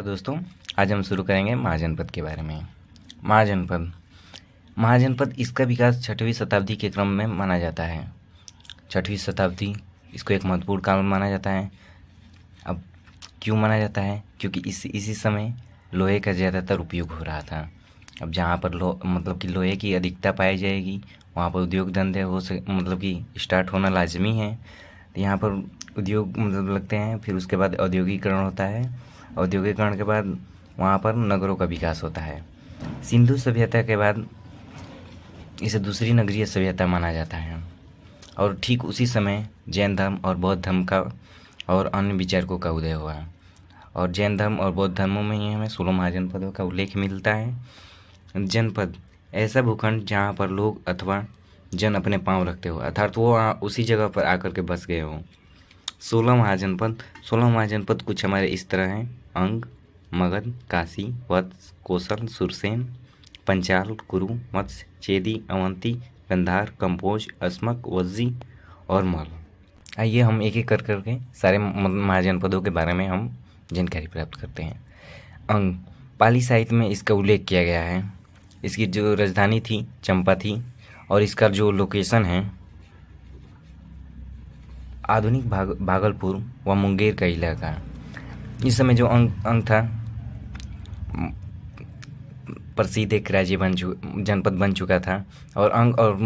दोस्तों, आज हम शुरू करेंगे महाजनपद के बारे में। महाजनपद महाजनपद इसका विकास 6वीं शताब्दी के क्रम में माना जाता है। 6वीं शताब्दी इसको एक महत्वपूर्ण काल माना जाता है। अब क्यों माना जाता है? क्योंकि इसी समय लोहे का ज़्यादातर उपयोग हो रहा था। अब जहाँ पर मतलब कि लोहे की अधिकता पाई जाएगी, वहाँ पर उद्योग धंधे मतलब कि स्टार्ट होना लाजमी है। तो यहाँ पर उद्योग मतलब लगते हैं। फिर उसके बाद औद्योगिकरण होता है। औद्योगिकरण के बाद वहाँ पर नगरों का विकास होता है। सिंधु सभ्यता के बाद इसे दूसरी नगरीय सभ्यता माना जाता है। और ठीक उसी समय जैन धर्म और बौद्ध धर्म का और अन्य विचारकों का उदय हुआ। और जैन धर्म और बौद्ध धर्मों में ही हमें 16 महाजनपदों का उल्लेख मिलता है। जनपद ऐसा भूखंड जहाँ पर लोग अथवा जन अपने पांव रखते हो, अर्थात वो उसी जगह पर आकर के बस गए हो। 16 महाजनपद कुछ हमारे इस तरह हैं: अंग, मगध, काशी, वत्स, कोसल, सुरसेन, पंचाल, कुरु, मत्स्य, चेदी, अवंती, गंधार, कंपोज, अस्मक, वज्जी और मल। आइए हम एक एक कर करके सारे महाजनपदों के बारे में हम जानकारी प्राप्त करते हैं। अंग, पाली साहित्य में इसका उल्लेख किया गया है। इसकी जो राजधानी थी चंपा थी, और इसका जो लोकेशन है आधुनिक भागलपुर व मुंगेर का इलाका। इस समय जो अंग था प्रसिद्ध एक राज्य जनपद बन चुका था। और अंग और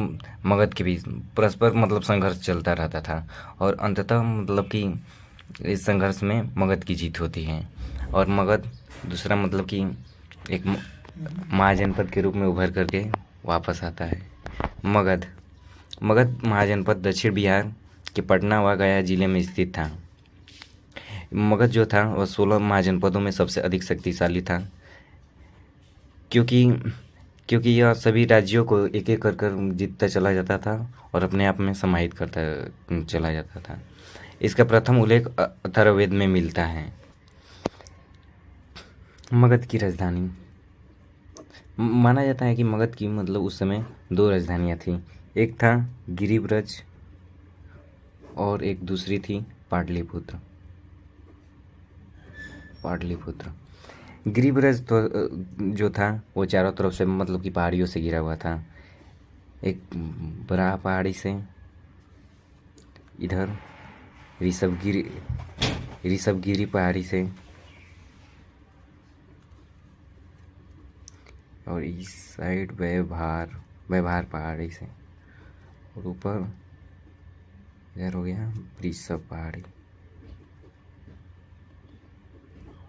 मगध के बीच परस्पर मतलब संघर्ष चलता रहता था। और अंततः मतलब कि इस संघर्ष में मगध की जीत होती है। और मगध दूसरा मतलब कि एक महाजनपद के रूप में उभर करके वापस आता है। मगध महाजनपद दक्षिण बिहार के पटना व गया जिले में स्थित था। मगध जो था वह 16 महाजनपदों में सबसे अधिक शक्तिशाली था, क्योंकि यह सभी राज्यों को एक एक कर जीतता चला जाता था और अपने आप में समाहित करता चला जाता था। इसका प्रथम उल्लेख अथर्ववेद में मिलता है। मगध की राजधानी माना जाता है कि मगध की मतलब उस समय 2 राजधानियाँ थीं। एक था गिरिब्रज और एक दूसरी थी पाटलिपुत्र। गिरिब्रज तो जो था वो चारों तरफ से मतलब कि पहाड़ियों से घिरा हुआ था। एक बराह पहाड़ी से, इधर ऋषभगिरी पहाड़ी से, और इस साइड व्यवहार पहाड़ी से, और ऊपर इधर हो गया ऋषभ पहाड़ी।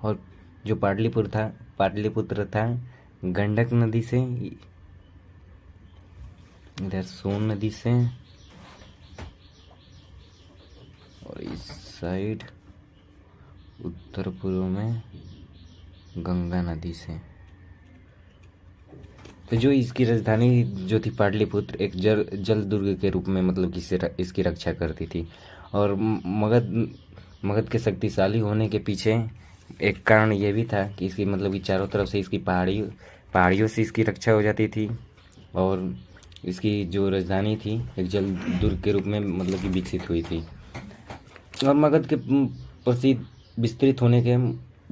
और जो पाटलिपुत्र था गंडक नदी से, इधर सोन नदी से, और इस साइड उत्तर पूर्व में गंगा नदी से। तो जो इसकी राजधानी जो थी पाटलिपुत्र एक जल दुर्ग के रूप में मतलब कि इसकी रक्षा करती थी। और मगध के शक्तिशाली होने के पीछे एक कारण ये भी था कि इसकी मतलब कि चारों तरफ से इसकी पहाड़ियों से इसकी रक्षा हो जाती थी। और इसकी जो राजधानी थी एक जल दुर्ग के रूप में मतलब कि विकसित हुई थी। और मगध के प्रसिद्ध विस्तृत होने के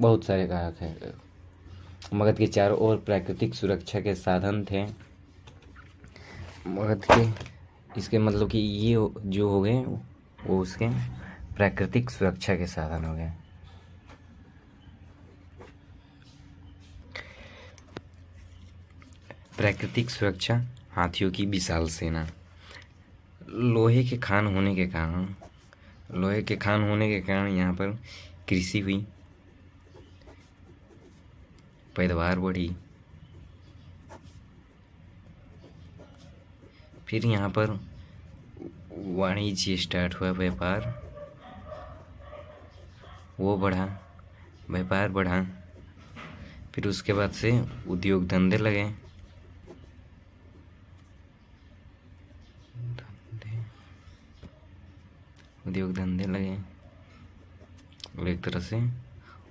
बहुत सारे कारक हैं। मगध के चारों ओर प्राकृतिक सुरक्षा के साधन थे। मगध के इसके मतलब कि ये जो हो गए वो उसके प्राकृतिक सुरक्षा के साधन हो गए। प्राकृतिक सुरक्षा, हाथियों की विशाल सेना, लोहे के खान होने के कारण यहाँ पर कृषि हुई, पैदावार बढ़ी। फिर यहाँ पर वाणिज्य स्टार्ट हुआ, व्यापार बढ़ा। फिर उसके बाद से उद्योग धंधे लगे। और एक तरह से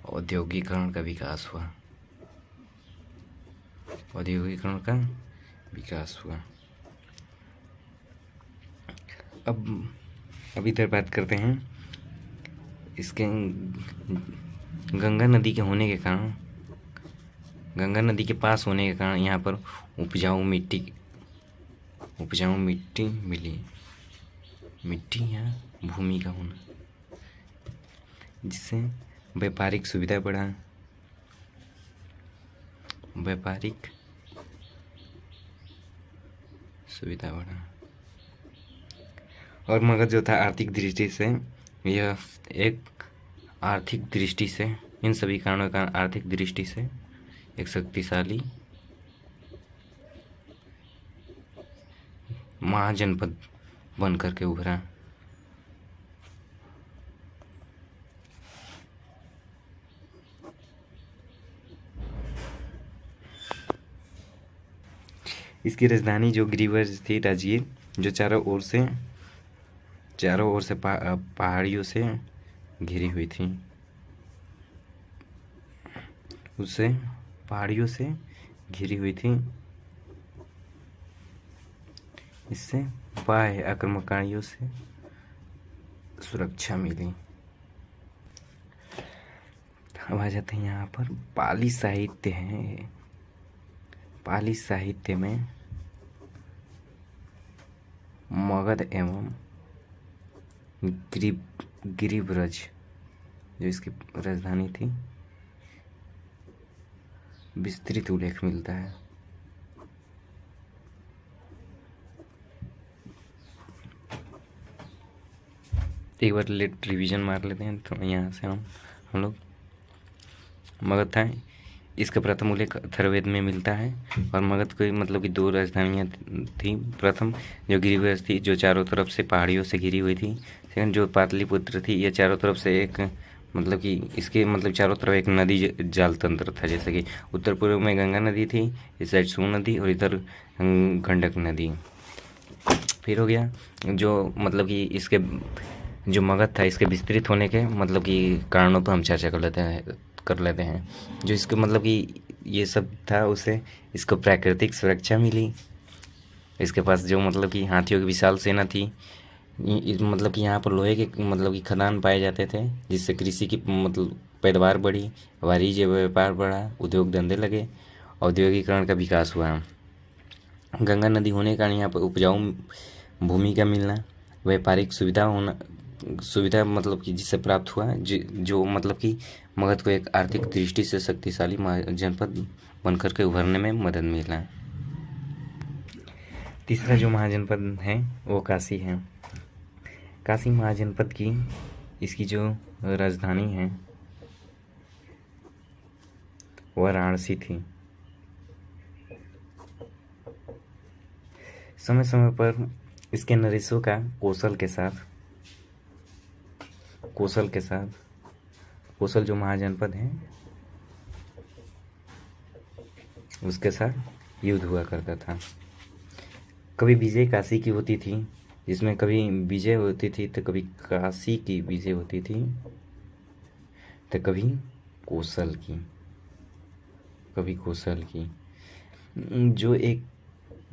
औद्योगिकरण का विकास हुआ। अब इधर बात करते हैं इसके गंगा नदी के होने के कारण, गंगा नदी के पास होने के कारण यहाँ पर उपजाऊ मिट्टी मिली। मिट्टी या भूमि का होना, जिससे व्यापारिक सुविधा बढ़ा। व्यापारिक सुविधा बढ़ा। और मगध जो था आर्थिक दृष्टि से, यह एक आर्थिक दृष्टि से, इन सभी कारणों के कारण आर्थिक दृष्टि से एक शक्तिशाली महाजनपद बन करके उभरा। इसकी राजधानी जो गिरिवर्ज थी, राजगीर, जो चारों ओर से पहाड़ियों से घिरी हुई थी, उससे पहाड़ियों से घिरी हुई थी। इससे बाह्य आक्रमणकारियों से सुरक्षा मिली। अब आ जाते हैं यहाँ पर पाली साहित्य है। पाली साहित्य में मगध एवं गिरिव्रज, जो इसकी राजधानी थी, विस्तृत उल्लेख मिलता है। एक बार लेट रिवीजन मार लेते हैं तो यहाँ से हम लोग मगध था, इसका प्रथम उल्लेख अथर्ववेद में मिलता है। और मगध को मतलब कि दो राजधानियाँ थी। प्रथम जो गिरिव्रज थी, जो चारों तरफ से पहाड़ियों से घिरी हुई थी। सेकंड जो पाटलिपुत्र थी, ये चारों तरफ से एक मतलब कि इसके मतलब चारों तरफ एक नदी जाल तंत्र था। जैसे कि उत्तर पूर्व में गंगा नदी थी, इस साइड सोन नदी, और इधर गंडक नदी। फिर हो गया जो मतलब कि इसके जो मगध था, इसके विस्तृत होने के मतलब कि कारणों पर हम चर्चा कर लेते हैं। जो इसके मतलब कि ये सब था, उसे इसको प्राकृतिक सुरक्षा मिली। इसके पास जो मतलब कि हाथियों की विशाल सेना थी। मतलब कि यहाँ पर लोहे के मतलब कि खदान पाए जाते थे, जिससे कृषि की मतलब पैदावार बढ़ी, वाणिज्य व्यापार बढ़ा, उद्योग धंधे लगे, औद्योगिकरण का विकास हुआ। गंगा नदी होने के कारण यहाँ पर उपजाऊ भूमि का मिलना, व्यापारिक सुविधा मतलब कि जिससे प्राप्त हुआ, जो मतलब कि मगध को एक आर्थिक दृष्टि से शक्तिशाली जनपद बनकर के उभरने में मदद मिला। तीसरा जो महाजनपद है वो काशी है। काशी महाजनपद की इसकी जो राजधानी है वह वाराणसी थी। समय समय पर इसके नरेशों का कौशल जो महाजनपद है उसके साथ युद्ध हुआ करता था। कभी विजय काशी की होती थी, जिसमें कभी विजय होती थी तो कभी काशी की विजय होती थी, तो कभी कौशल की। जो एक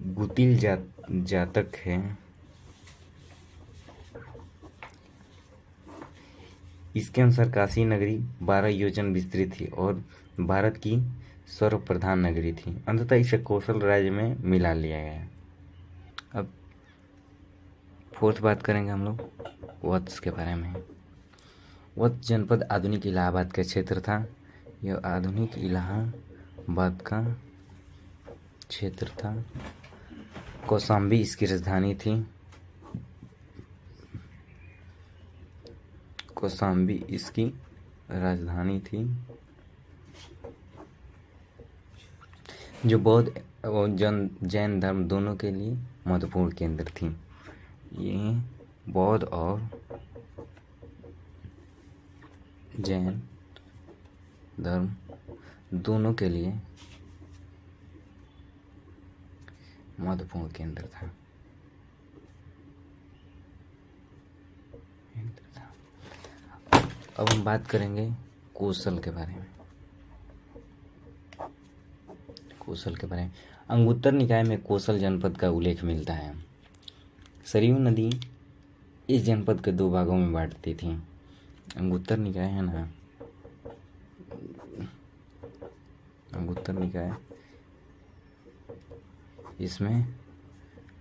गुतिल जातक है, इसके अनुसार काशी नगरी 12 योजन विस्तृत थी और भारत की सर्वप्रधान नगरी थी। अंततः इसे कौशल राज्य में मिला लिया गया। अब फोर्थ बात करेंगे हम लोग वत्स के बारे में। वत्स जनपद आधुनिक इलाहाबाद का क्षेत्र था। यह आधुनिक इलाहाबाद का क्षेत्र था। कौशाम्बी इसकी राजधानी थी। कौशाम्बी इसकी राजधानी थी, जो बौद्ध और जैन धर्म दोनों के लिए महत्वपूर्ण केंद्र थी। ये बौद्ध और जैन धर्म दोनों के लिए महत्वपूर्ण केंद्र था। अब हम बात करेंगे कौशल के बारे में। अंगुत्तर निकाय में कौशल जनपद का उल्लेख मिलता है। सरयू नदी इस जनपद के 2 भागों में बांटती थी। अंगुत्तर निकाय है ना, अंगुत्तर निकाय, इसमें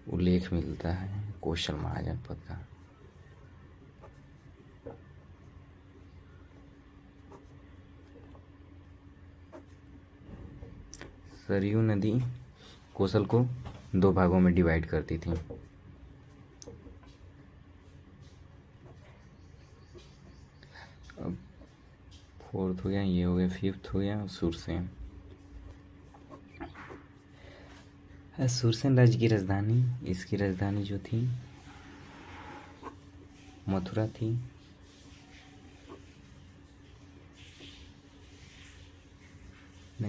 उल्लेख मिलता है कौशल महाजनपद का। सरयू नदी कौशल को 2 भागों में डिवाइड करती थी। अब 4th हो गया, ये हो गया, 5th हो गया, सुरसेन। सुरसेन राज्य की राजधानी, इसकी राजधानी जो थी मथुरा थी।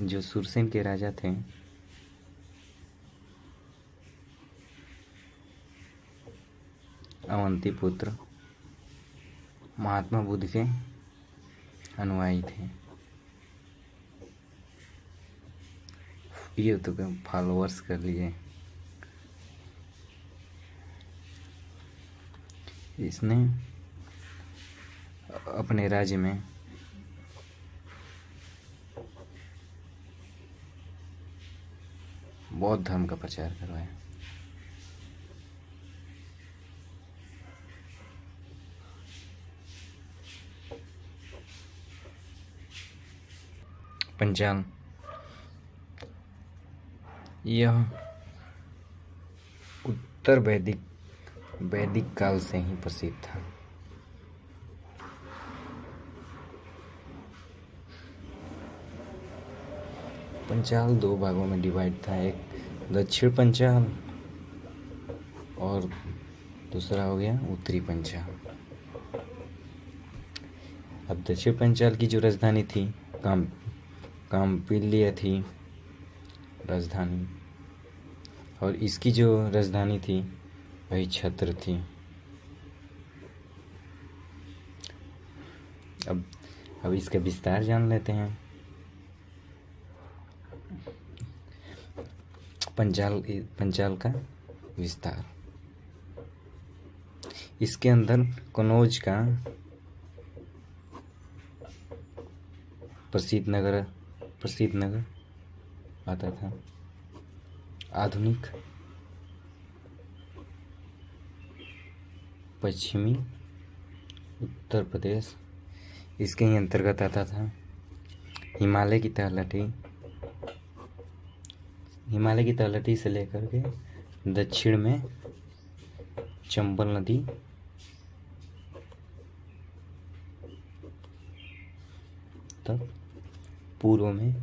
जो सुरसेन के राजा थे अवंती पुत्र, महात्मा बुद्ध के अनुयायी थे। ये तो फॉलोअर्स कर लिए। इसने अपने राज्य में बौद्ध धर्म का प्रचार करवाया। पंचाल, यह उत्तर वैदिक काल से ही प्रसिद्ध था। पंचाल 2 भागों में डिवाइड था, एक दक्षिण पंचाल और दूसरा हो गया उत्तरी पंचाल। अब दक्षिण पंचाल की जो राजधानी थी काम्पिल्य थी राजधानी, और इसकी जो राजधानी थी वही छत्र थी। अब इसका विस्तार जान लेते हैं। पंचाल का विस्तार, इसके अंदर कनौज का प्रसिद्ध नगर आता था। आधुनिक पश्चिमी उत्तर प्रदेश इसके ही अंतर्गत आता था। हिमालय की तलहटी से लेकर के दक्षिण में चंबल नदी तक, पूर्व में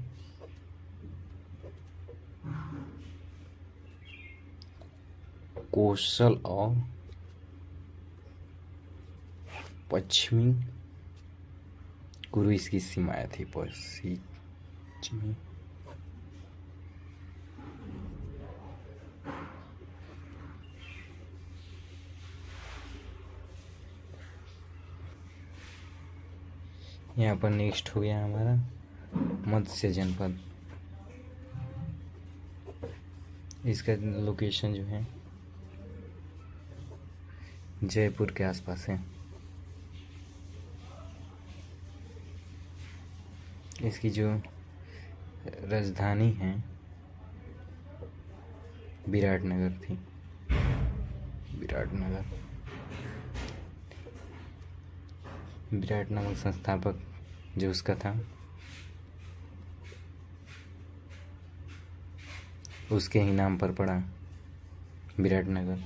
कौशल और पश्चिमी कुरु इसकी सीमाएं थी। पश्चिमी यहाँ पर नेक्स्ट हो गया हमारा मत्स्य जनपद। इसका लोकेशन जो है जयपुर के आसपास है। इसकी जो राजधानी है विराटनगर थी। विराट नामक संस्थापक जो उसका था, उसके ही नाम पर पड़ा विराटनगर।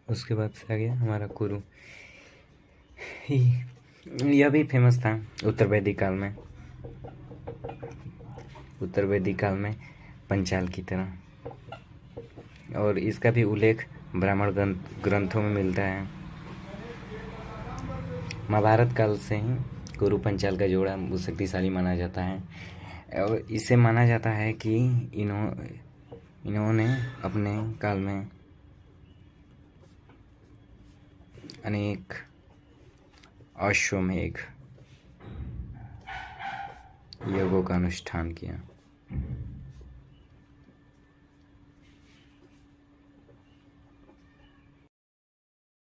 उसके बाद से आ गया हमारा कुरु। यह भी फेमस था उत्तर वैदिक काल में पंचाल की तरह, और इसका भी उल्लेख ब्राह्मण ग्रंथों में मिलता है। महाभारत काल से ही कुरु पंचाल का जोड़ा शक्तिशाली माना जाता है, और इसे माना जाता है कि इन्होंने अपने काल में अनेक अश्वमेध यज्ञों का अनुष्ठान किया।